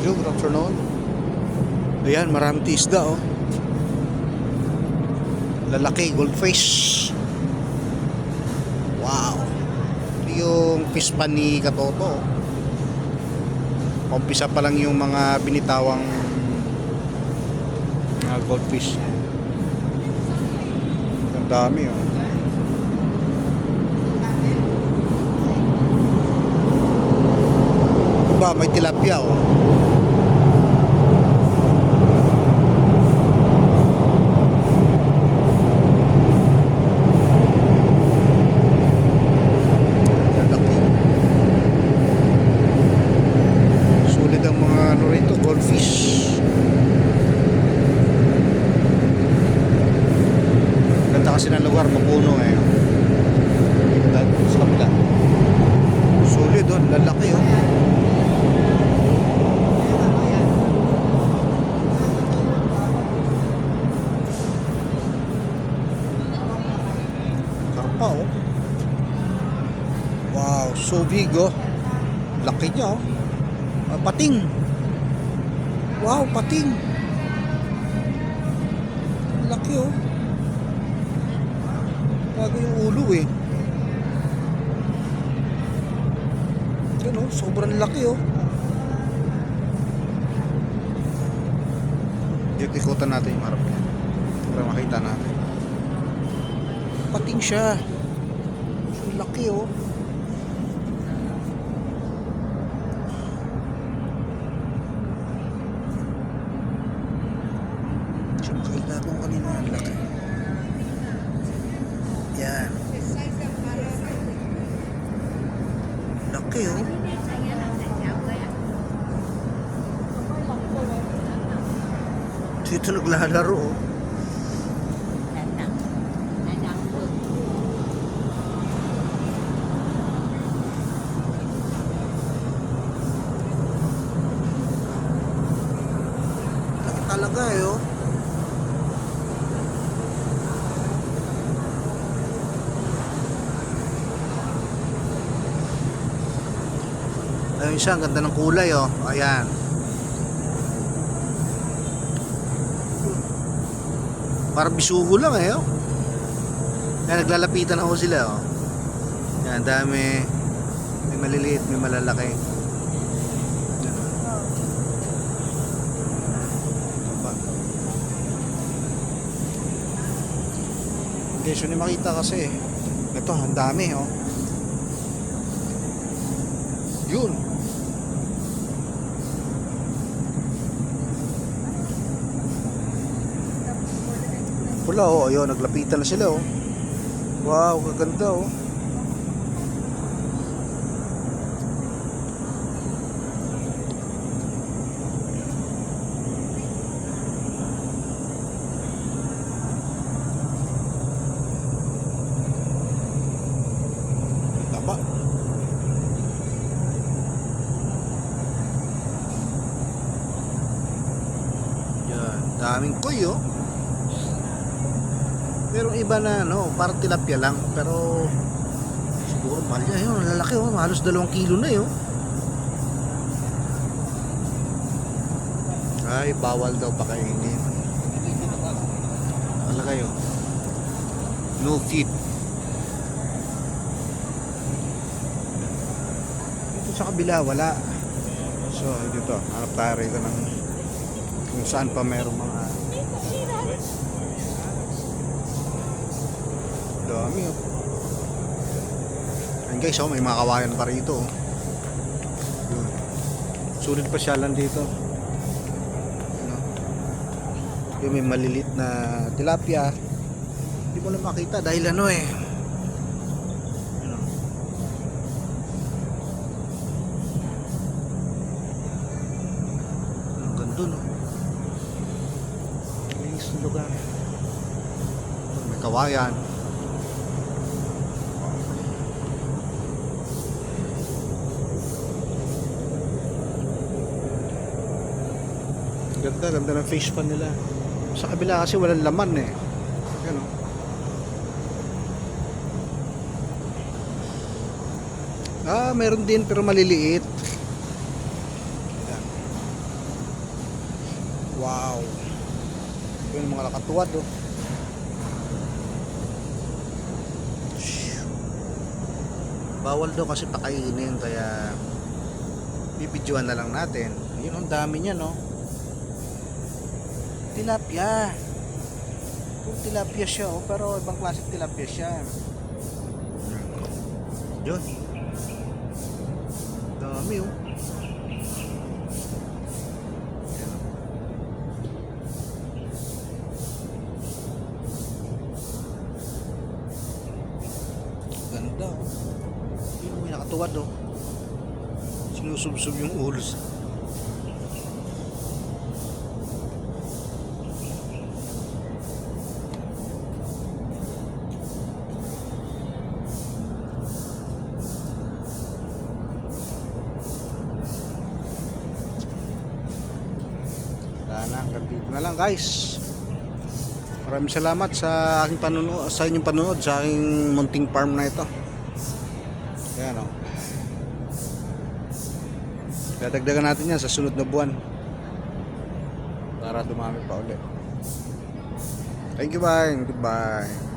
you, good afternoon. Ayan, maraming isda oh. Lalaki, goldfish. Wow. Ito yung fish pan ni Katoto. Umpisa pa lang yung mga binitawang goldfish. Ang dami oh. Ba, may tilapia oh. Sulit ang mga ano rito, goldfish. Ganda kasi ng lugar, mapuno eh. Sa kabila. Sulit oh, lalaki oh. Karpa oh. Wow, so big oh. Laki niya oh. Pating. Wow, pating. Laki oh. Bago yung ulo eh. Yan oh, sobrang laki oh. Dito ikutan natin yung harap niya para makita natin. Pating siya. So laki oh. Makita ko kanina ang laki. Yan. Laki oh. Dito naglalaro oh. Laki talaga eh oh. Ayun siya, ang ganda ng kulay oh. Ayan. Parang bisugo lang eh oh. Ayan, naglalapitan ako sila oh. Ayan, dami. May maliliit, may malalaki. Hindi siya ni makita kasi. Ito, ang dami oh. Yun. Pula oh, ayun, naglapitan na sila oh. Wow, kaganda oh. Taba. Yan, daming koy oh. Pero iba na no, parang tilapia lang, pero siguro mahal niya yun, lalaki oh, halos 2 kilo na yun. Ay, bawal daw pakainin. Wala kayo. No feed. Dito sa kabila, wala. So, dito, hanap tayo rito ng kung saan pa merong mga dami oh. Ayun guys oh, may mga kawayan pa rito oh. Sulit pa siya lang dito ano? Yung may malilit na tilapia hindi mo na makita dahil ano eh ano? Ang ganda no. Linis na lugar. May kawayan. Ganda, ganda ng fish pan nila. Sa kabila kasi walang laman eh. Yan o. Meron din pero maliliit. Yan. Wow. Yung mga lakatuwad oh. Bawal daw kasi pakainin, kaya bibidyoan na lang natin. Yun, ang dami niya, no? Tilapia. Kung tilapia siya, oh, pero ibang klase tilapia siya. Yun. Dami, oh. Ganda, oh. Yun, may nakatuwad, oh. Sinusubsob yung ulo sa... hanggang dito na lang, guys. Maraming salamat sa aking panunood, sa inyong panunood sa aking munting farm na ito. Ayan, oh. Dadagdagan natin yan sa sunod na buwan para dumami pa ulit. Thank you, bye. Goodbye.